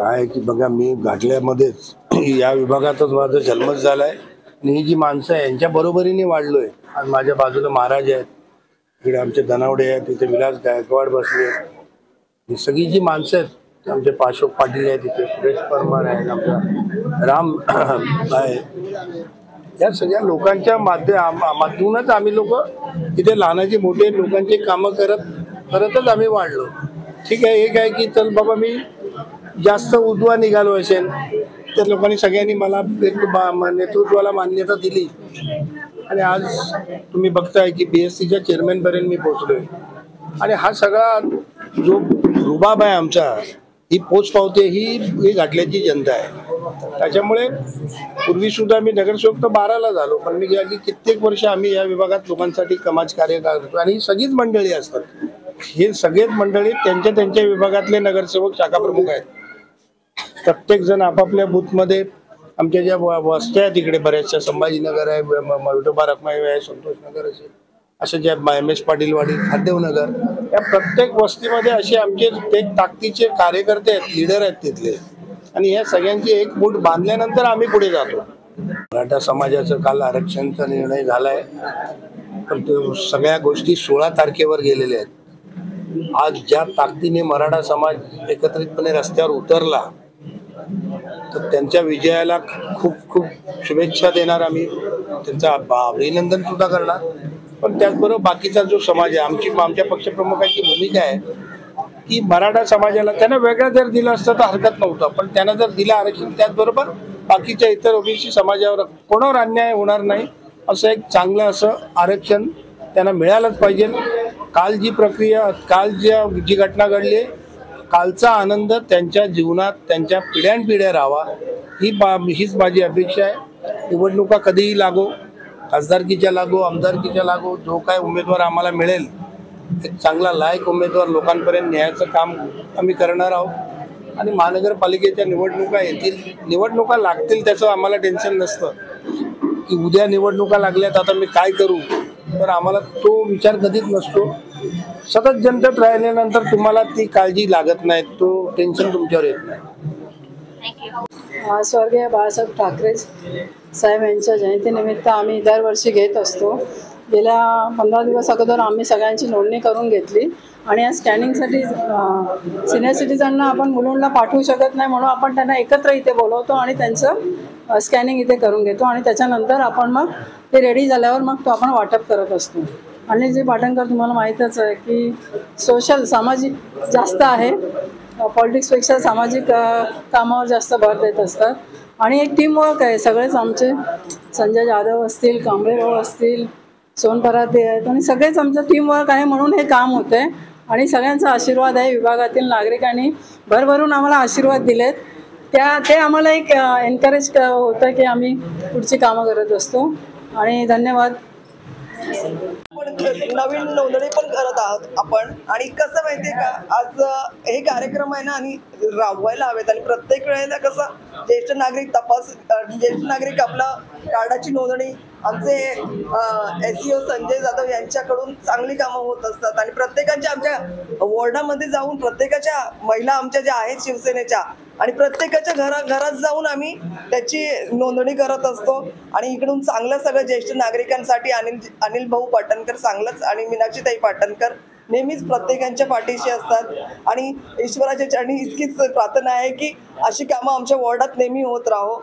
काय की बघा, मी घाटल्यामध्येच या विभागातच माझा जन्मच झालाय आणि ही जी माणसं आहे यांच्या बरोबरीने वाढलोय. आज माझ्या बाजूला महाराज आहेत, इकडे आमचे धनावडे आहेत, तिथे विलास गायकवाड बसले. ही सगळी जी माणसं आहेत, आमचे अशोक पाटील आहेत, तिथे सुरेश परमार आहेत, आमचा राम आहे. या सगळ्या लोकांच्या माध्यमातूनच आम्ही लोक इथे लहानाचे मोठे लोकांची कामं करतच आम्ही वाढलो. ठीक आहे, एक आहे की चल बाबा मी जास्त उजवा निघालो असेल तर लोकांनी सगळ्यांनी मला नेतृत्वाला मान्यता दिली आणि आज तुम्ही बघताय की BSCच्या चेअरमॅन पर्यंत मी पोहोचलोय. आणि हा सगळा जो रुबाब आहे आमचा, ही पोच पावते ही घाटल्याची जनता आहे. त्याच्यामुळे पूर्वी सुद्धा मी नगरसेवक तर 12ला झालो, पण मी गेली कित्येक वर्ष आम्ही या विभागात लोकांसाठी समाज कार्य करतो आणि ही सगळीच मंडळी असतात. हे सगळेच मंडळी त्यांच्या त्यांच्या विभागातले नगरसेवक शाखा प्रमुख आहेत. प्रत्येक जण आपापल्या बूथमध्ये आमच्या ज्या वस्त्या आहेत तिकडे बऱ्याचशा, संभाजीनगर आहे, विठोबा रखमाई आहे, संतोष नगर असेल, असे ज्या MS पाटीलवाडी, खाद्यवनगर, या प्रत्येक वस्तीमध्ये असे आमचे एक ताकदीचे कार्यकर्ते आहेत, लीडर आहेत तिथले. आणि ह्या सगळ्यांची एक मूठ बांधल्यानंतर आम्ही पुढे जातो. मराठा समाजाचं काल आरक्षणचा निर्णय झालाय, पण सगळ्या गोष्टी 16 तारखेवर गेलेल्या आहेत. आज ज्या ताकदीने मराठा समाज एकत्रितपणे रस्त्यावर उतरला तर त्यांच्या विजयाला खूप खूप शुभेच्छा देणार आम्ही, त्यांचं अभिनंदन सुद्धा करणार. पण त्याचबरोबर बाकीचा जो समाज आहे, आमच्या पक्षप्रमुखांची भूमिका आहे की मराठा समाजाला त्यांना वेगळं जर दिलं असतं तर हरकत नव्हतं, पण त्यांना जर दिलं आरक्षण, त्याचबरोबर बाकीच्या इतर OBC समाजावर कोणावर अन्याय होणार नाही असं एक चांगलं असं आरक्षण त्यांना मिळालंच पाहिजे. काल जी प्रक्रिया, काल जी घटना घडली, कालचा आनंद त्यांच्या जीवनात त्यांच्या पिढ्यानपिढ्या राहावा हीच माझी अपेक्षा आहे. निवडणुका कधीही लागो, खासदारकीच्या लागो, आमदारकीच्या लागो, जो काय उमेदवार आम्हाला मिळेल एक चांगला लायक उमेदवार लोकांपर्यंत न्यायचं काम आम्ही करणार आहोत. आणि महानगरपालिकेच्या निवडणुका येतील, निवडणुका लागतील त्याचं आम्हाला टेन्शन नसतं की उद्या निवडणुका लागल्यात आता मी काय करू, तर आम्हाला तो विचार कधीच नसतो. सतत जनतेत राहिल्यानंतर तुम्हाला ती काळजी लागत नाही, तो टेन्शन तुमच्यावर येत नाही. स्वर्गीय बाळासाहेब ठाकरे साहेब यांच्या जयंतीनिमित्त आम्ही दरवर्षी घेत असतो. गेल्या 15 दिवस अगोदर आम्ही सगळ्यांची नोंदणी करून घेतली आणि या स्कॅनिंगसाठी सिनियर सिटीजनना आपण मुलुंडला पाठवू शकत नाही, म्हणून आपण त्यांना एकत्र इथे बोलवतो आणि त्यांचं स्कॅनिंग इथे करून घेतो आणि त्याच्यानंतर आपण मग ते रेडी झाल्यावर मग तो आपण वाटप करत असतो. आणि जे पाटणकर तुम्हाला माहीतच आहे की सामाजिक जास्त आहे, पॉलिटिक्सपेक्षा सामाजिक कामावर जास्त भर देत असतात आणि एक टीमवर्क आहे. सगळेच आमचे संजय जाधव असतील, कांबळे भाऊ असतील, सोनपराते आहेत आणि सगळेच आमचं टीमवर्क आहे, म्हणून हे काम होतं आहे. आणि सगळ्यांचा आशीर्वाद आहे, विभागातील नागरिकांनी भरभरून आम्हाला आशीर्वाद दिलेत, ते आम्हाला एक एनकरेज होतं की आम्ही पुढची कामं करत असतो. आणि धन्यवाद. नवीन नोंदणी पण करत आहोत आपण. आणि कसं माहितीये का, आज हे कार्यक्रम आहे ना आणि राबवायला हवेत. आणि प्रत्येक वेळेला कसं ज्येष्ठ नागरिक आपलं कार्डाची नोंदणी आमचे SEO संजय जाधव यांच्याकडून चांगली कामं होत असतात. आणि प्रत्येकाच्या आमच्या वॉर्डामध्ये जाऊन प्रत्येकाच्या महिला आमच्या ज्या आहेत शिवसेनेच्या, आणि प्रत्येकाच्या घरात जाऊन आम्ही त्याची नोंदणी करत असतो. आणि इकडून चांगलं सगळं ज्येष्ठ नागरिकांसाठी अनिल भाऊ पाटणकर चांगलंच आणि मीनाक्षीताई पाटणकर नेहमीच प्रत्येकांच्या पाठीशी असतात. आणि ईश्वराच्या चरणी इतकीच प्रार्थना आहे की अशी कामं आमच्या वॉर्डात नेहमी होत राहो.